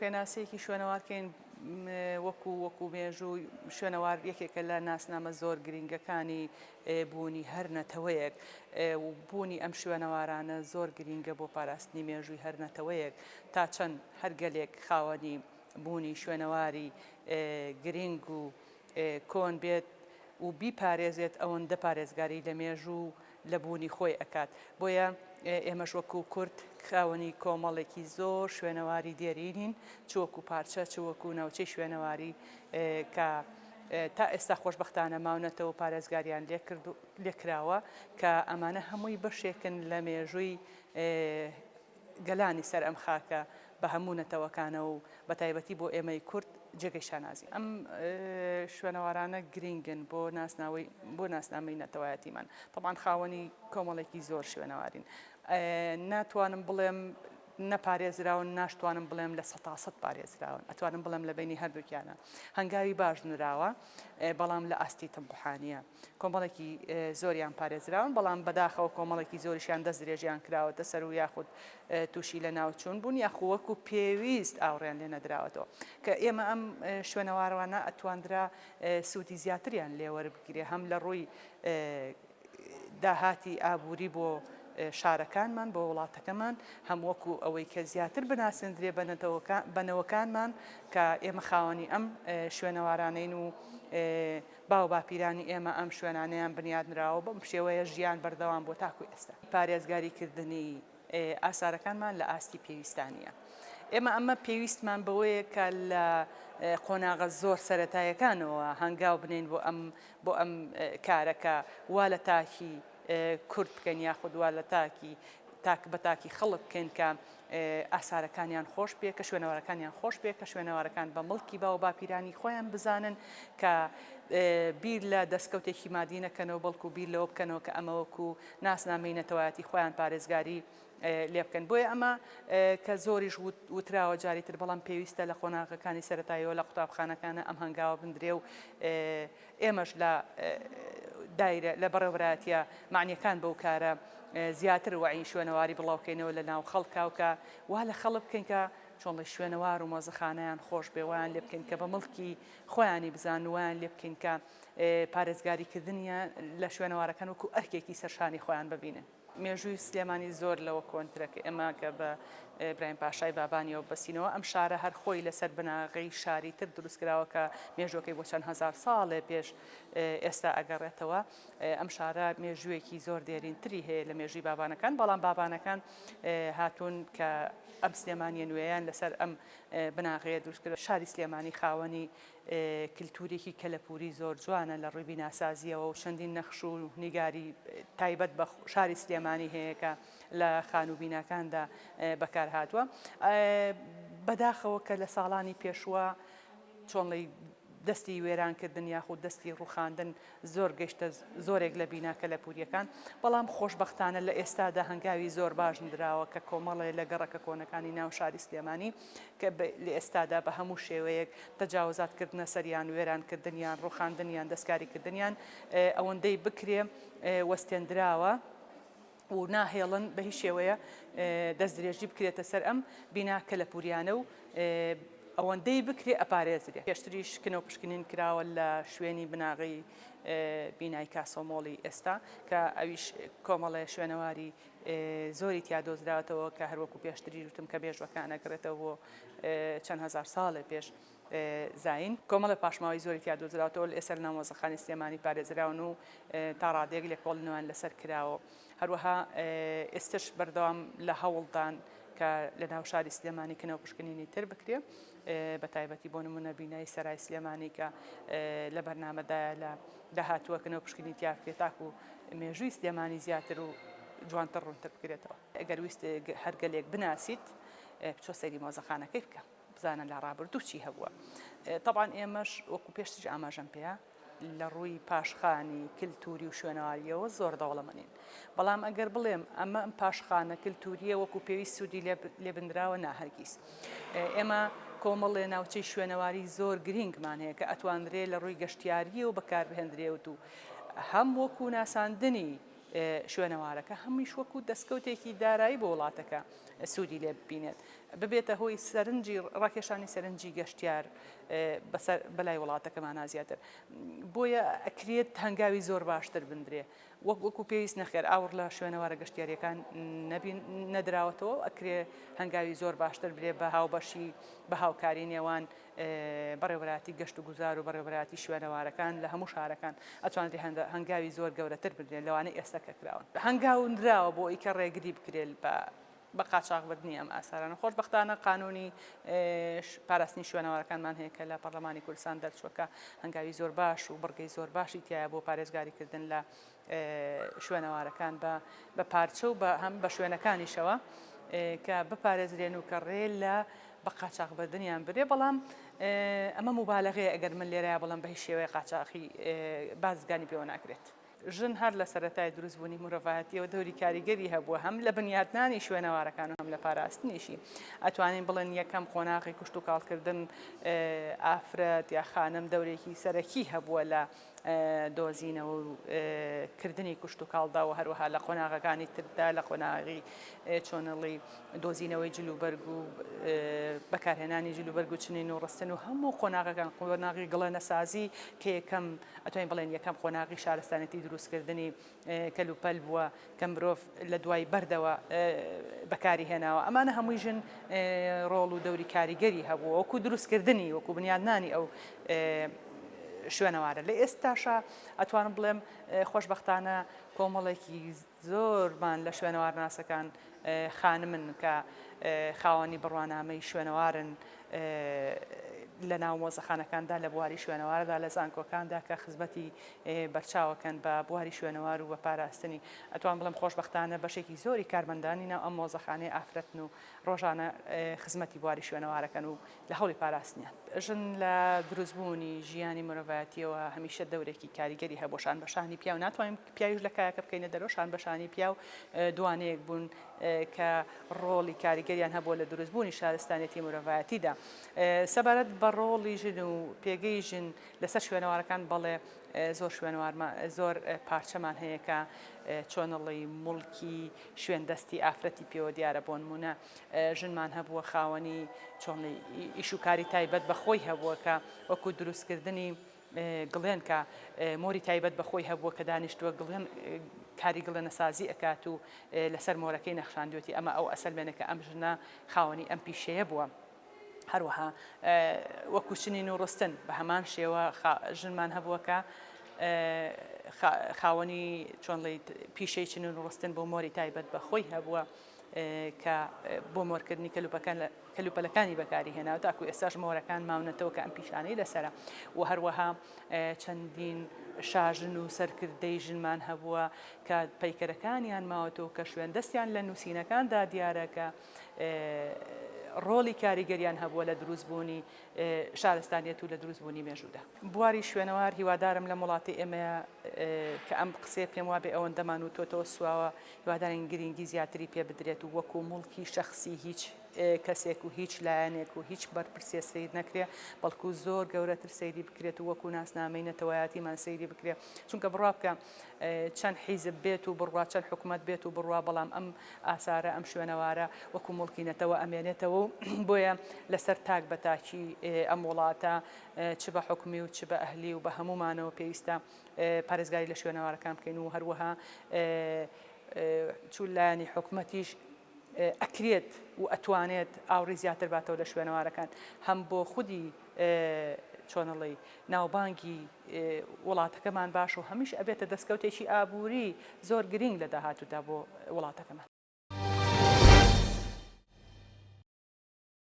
ڕێناسەیەکی شوێنەوارکەین وەکو مێژوو شوێنەوار یەکێکە لە ناسنامە زۆر گرنگەکانی بوونی هەر نەتەوەیەک و بوونی ئەم شوێنەوارانە زۆر گرنگە بۆ پاراستنی مێژووی هەر نەتەوەیەک تا چەند هەرگەلێک خاوەنی بوونی شوێنەواری گرنگ و کۆن بێت و بیپارێزێت ئەوەندە پارێزگاری لە مێژوو لە بوونی خۆی ئەکات بۆیە ئێمەش وەکو کورد خاوەنی کۆمەڵێکی زۆر شوێنەواری دێرینین چوەکو پارچە چوەکو ناوچەی شوێنەواری کە تا ئێستا خۆشبەختانە ماونەتەوە پارێزگاریان لێکراوە کە ئەمانە هەمووی بەشێکن لە مێژووی گەلانی سەر ئەم خاکە بە هەموو نەتەوەکانە و بە تایبەتی بۆ ئێمەی کورد جێگەی شانازی ئەم شوێنەوارانە گرنگن بۆ ناسنامەی نەتەوایەتیمان طبعاً خاوەنی کۆمەڵێکی زۆر شوێنەوارین ناتوانم بڵێم نەپارێزراون ناشتوانم بڵێم لە 100% پارێزراون ئەتوانم بڵێم لە بینی هەردووکیانە هەنگاوی باش نراوە بەڵام لە ئاستی تەمبوحانیە کۆمەڵێکی زۆریان پارێزراون بەڵام بەداخەوە کۆمەڵێکی زۆریشیان دەست درێژیان کراوەتە سەر و یاخود تووشی لە ناوچوون بوون یاخو وەکو پێویست ئاوڕێن لێ نەدراوەتەوە کە ئێمە ئەم شوێنەوارانە ئەتواندرا سوودی زیاتریان لێوەربگیرێ هەم لە ڕووی داهاتی ئابووری بۆ شارەکانمان بۆ وڵاتەکەمان هەم وەکو ئەوەی کە زیاتر بناسەندرێ بنەوەکانمان کە ئێمە خاوەنی ئەم شوێنەوارانەین و باو باپیرانی ئێمە ئەم شوێنانەیان بنیادنراوە بەم شێوەیە ژیان بەردەوام بۆ تاکو ئێستا پارێزگاریکردنی ئاسارەکانمان لە ئاستی پێویستانیە ئێمە ئەمە پێویستمان بەوەیە کە لە قۆناغە زۆر سەرەتایەکانەوە هەنگاو بنین بۆ ئەم کارەکە وا لە تاکی کورد بکەن یاخود وا لە بە تاکی خەڵک بکەن کە ئاسارەکانیان خۆش بێ کە شوێنەوارەکانیان خۆش بێ کە شوێنەوارەکان بە مڵکی باو باپیرانی خۆیان بزانن کە بیر لە دەستکەوتێکی مادی نەکەنەوە بەڵکو بیر لەوە بکەنەوە کە ئەمە وەکو ناسنامەی نەتەوایەتی خۆیان پارێزگاری لێ بکەن بۆیە ئەمە کە زۆریش وتراوە جاریتر بەڵام پێویستە لە قۆناغەکانی سەرەتاییەوە لە قوتابخانەکانە ئەم هەنگاوە بندرێ و ئێمەش لە دایرە لە بەڕێوەبرایەتیە معنیەکان بەو کارە زیاتر وعی شوێنەواری بڵاوکەینەوە لە ناو خەڵکاو کە وا لە خەڵک بکەین کە چۆنڵی شوێنەوار و مۆزەخانەیان خۆش بێ ویان لێ بکەین کە بە مڵکی خۆیانی بزان ویان لێ بکەین کە پارێزگاریکردنیان لە شوێنەوارەکان وەکو ئەرکێکی سەرشانی خۆیان ببینن مێژووی سلێمانی زۆر لەوە کۆنترەکە ئێمە کە بە ئیبراهیم پاشای بابانیەوە بەسینەوە ئەم شارە هەر خۆی لەسەر بناغی شاری تر دروستکراوە کە مێژوەکەی بۆ چەند هەزار ساڵێ پێش ئێستا ئەگەڕێتەوە ئەم شارە مێژوویەکی زۆر دێرینتری هەیە لە مێژووی بابانەکان بەڵام بابانەکان هاتوون کە ئەم سلێمانیە نوێیان لەسەر ئەم بناغەیە دروستکرد شاری سلێمانی خاوەنی کللتورێکی کەلەپوری زۆر جوانە لە ڕووی بیناسازیەوە و چەندین نەخش و نیگاری تایبەت بە شاری سلێمانی هەیە کە لە خانوبینەکاندا بەکار هاتووە بەداخەوە کە لە ساڵانی پێشوە چۆنڵی دەستی وێرانکردن یاخود دەستی ڕوخاندن زۆر گەشتە زۆرێک لە بیناکە لە پوریەکان بەڵام خۆشبەختانە لە ئێستادا هەنگاوی زۆر باش درراوە کە کۆمەڵێ لە گەڕەکە کۆنەکانی ناو شاری سلێمانی کە لە ئێستادا بە هەموو شێوەیەک تەجاوزاتکردنە سەریان وێرانکردنیان ڕوخاندنیان دەستکاریکردنیان ئەوەندەی بکرێ وەستێنراوە و ناهێڵن بە هیچ شێوەیە دەست درێژی بکرێتە سەر ئەم بیناکە لە پوریانە و ئەوەندەی بکرێ ئەپارێزرێ پێشتریش کنەوە پشکنین کراوە لە شوێنی بناغی بینای کاسۆمۆڵی ئێستا کە ئەویش کۆمەڵێ شوێنەواری زۆری تیا دۆزراوەتەوە کە هەروەکو پێشتری وتم کە بێژوەکان ئەگرێتەوە بۆ چەند هەزار ساڵێ پێش زین کۆمەڵە پاشماوی زۆری تیا دۆزراوەتەوە لە ئێسەر ناومۆزەخانی سلێمانی پارێزراون و تا ڕادێک لێکۆڵنەوەیان لەسەر کراوە هەروەها ئێستش بەردەوام لە هەوڵدان کە لە ناو شاری سلێمانی کنەوە پشکنینی تر بکرێ بە تایبەتی بۆ نمونە بینایی سەرای سلێمانی کە لە بەرنامەدایە لە داهاتووە کنەوە پشکنی تیا بکرێت تاکو مێژووی سلێمانی زیاتر و جوانتر ڕوونتر بکرێتەوە ئەگەر ویست هەرگەلێک بناسیت بچۆ سەیری مۆزەخانەکەی بکە بزانە لە ڕابردوو چی هەبووە طبعاً ئێمەش وەکو پێشتر ئاماژەم پێە لە ڕووی پاشخانی کللتوری و شوێنەواریەوە زۆر دەوڵەمەنین بەڵام ئەگەر بڵێم ئەمە ئەم پاشخانە کللتوریە وەکو پێویست سوودی لێبندراوە ناهەرگیز ئێمە کۆمەڵێ ناوچەی شوێنەواری زۆر گرنگمان هەیە کە ئەتوانرێ لە ڕووی گەشتیاریە و بەکاربهێنرێت و هەم وەکو ناساندنی شوێنەوارەکە هەمیش وەکو دەستکەوتێکی دارایی بۆ وڵاتەکە سوودی لێ ببینێت ببێتە هۆی سەرنجی ڕاکێشانی سەرنجی گەشتیار بەلای وڵاتەکەمانە زیاتر بۆیە ئەکرێت هەنگاوی زۆر باشتر بندرێ وەکو پێویست نەخێر ئاور لە شوێنەوارە گەشتیاریەکان نەدراوەتەوە ئەکرێ هەنگاوی زۆر باشتر برێ بە هاوبەشی بە هاوکاری نێوان بەڕێوەبەراتی گەشت و گوزار و بەڕێوەبەراتی شوێنەوارەکان لە هەموو شارەکان ئەتوانێت هەنگاوی زۆر گەورەتر بدرێن لەوانەیە ئێستا کە کراون هەنگاونراوە بۆ ئەوی کە ڕێگری بکرێت بە قاچاغبردنی ئەم ئاسارانە خۆشبەختانە قانونی پاراستنی شوێنەوارەکانمان هەیە کە لە پەرلەمانی کوردستان دەرچووەکە هەنگاوی زۆر باش و بڕگەی زۆر باشی تایە بۆ پارێزگاریکردن لە شوێنەوارەکان بە پارچە و هەم بە شوێنەکانیشەوە کە بپارێزرێن و کە ڕێ لە بە قاچاغبردنیان برێ بەڵام ئەمە مبالغەیە ئەگەر من لێرەیە بەڵام بە هیچ شێوەیە قاچاقی بازرگانی پێوە ناکرێت. ژن هەر لە سەرەتای دروستبوونی مرۆڤایەتیەوە دەوری کاریگەری هەبووە هەم لە بنیاتنانی شوێنەوارەکان و هەم لە پاراستنیشی ئەتوانین بڵێن یەکەم قۆناغی کوشت و کاڵکردن ئافرەت یا خانم دەورێکی سەرەکی هەبووە لە دۆزینەوە و کردنی کوشت و کاڵدا و هەروەها لە قۆناغەکانی تردا لە قۆناغی چۆنەڵی دۆزینەوەی جلوبەرگ و بەکارهێنانی جلوبەرگ و چنین و ڕستن و هەموو قۆناغەکان قۆناغی گڵەنەسازی کە یەکەم ئەتوانین بڵێن یەکەم قۆناغی شارستانەتی دروستکردنی کەلوپەل بووە کە مرۆڤ لە دوای بەردەوە بەکاری هێناوە ئەمانە هەمووی ژن ڕۆڵ و دەوری کاریگەری هەبوو وەکو دروستکردنی وەکو بنیادنانی ئەو شوێنەوارە لە ئێستاشا ئەتوانم بڵێم خۆشبەختانە کۆمەڵێکی زۆرمان لە شوێنەوارناسەکان خانمن کە خاوەنی بڕوانامەی شوێنەوارن لە ناو مۆزەخانەکاندا لە بواری شوێنەواردا لە زانکۆکاندا کە خزمەتی بەرچاوەکەن بە بواری شوێنەوار و بە پاراستنی ئەتوان بڵم خۆشبەختانە بەشێکی زۆری کارمەندانی ناو ئەم مۆزەخانەی ئافرەتن و ڕۆژانە خزمەتی بواری شوێنەوارەکەن و لە هەوڵی پاراستنیان ژن لە دروستبوونی ژیانی مرۆڤایەتیەوە هەمیشە دەورێکی کاریگەری هەبوو شان بەشانی پیا و ناتوانین پیاویش لە کایەکە بکەینە دەرەوە شان بەشانی پیا و دوانەیەک بوون کە ڕۆڵی کاریگەریان هەبووە لە دروستبوونی شارستانێتی مرۆڤایەتیدا سەبارەت بە ڕۆڵی ژن و پێگەی ژن لەسەر شوێنەوارەکان بەڵێ زۆر شوێنوارمان زۆر پارچەمان هەیە کە چۆنەڵی مڵکی شوێندەستی ئافرەتی پێوە دیارە بۆ نمونە ژنمان هەبووە خاوەنی چۆنڵی ئیشوکاری تایبەت بەخۆی هەبووە کە وەکو دروستکردنی گڵێن کە مۆری تایبەت بەخۆی هەبووە کە دانیشتووە گڵێن کاری گڵێنەسازی ئەکات و لەسەر مۆرەکەی نەخشاندوێتی ئەمە ئەو ئەسەلمێنە کە ئەم ژنە خاوەنی ئەم پیشەیە بووە هەروەها وەکو چنین و ڕستن بە هەمان شێوە ژنمان هەبووە کە خاوەنی چۆنڵی پیشەی چنین و ڕستن بۆ مۆری تایبەت بەخۆی هەبووە کە بۆ مۆرکردنی کەلوپەلەکانی بەکاری هێناوە تاکو ئێستاش مۆرەکان ماونەتەوە کە ئەم پیشانەی لەسرە و هەروەها چەندین شاژن و سەرکردەی ژنمان هەبووە کە پەیکەرەکانیان ماوەتەوە کە شوێندەستیان لە نووسینەکاندا دیارەکە ڕۆڵی کاریگەریان هەبووە لە دروستبوونی شارستانیەت و لە دروستبوونی مێژوودا بواری شوێنەوار هیوادارم لە وڵاتی ئێمەیە کە ئەم قسێ پێم وابێ ئەوەندەمان و تۆتەوە سواوە هیوادارین گرنگی زیاتری پێ بدرێت و وەکو مڵکی شەخصی هیچ کەسێک و هیچ لایەنێک و هیچ بەرپرسێ سیر نەکرێ بەڵکو زۆر گەورەتر سەیری بکرێت و وەکو ناسنامەی نەتەوایەتیمان سەیری بکرێت چونکە بڕوا بکە چەند حیزب بێت و بڕوا چەند حکوومەت بێت و بڕوا بەڵام ئەم ئاسارە ئەم شوێنەوارە وەکو مڵکی نەتەوە ئەمێنێتەوە و بۆیە لەسەر تاک بە تاکی ئەم وڵاتە چ بە حکومی و چ بە ئەهلی و بە هەمومانەوە پێویستە پارێزگاری لە شوێنەوارەکان بکەین و هەروەها چون لایەنی حکوومەتیش ئەکرێت و ئەتوانێت ئاوڕی زیاتر باتەوە لە شوێنەوارەکان هەم بۆ خودی چۆنەڵی ناوبانگی وڵاتەکەمان باش و هەمیش ئەبێتە دەستکەوتێکی ئابووری زۆر گرنگ لە داهاتوودا بۆ وڵاتەکەمان.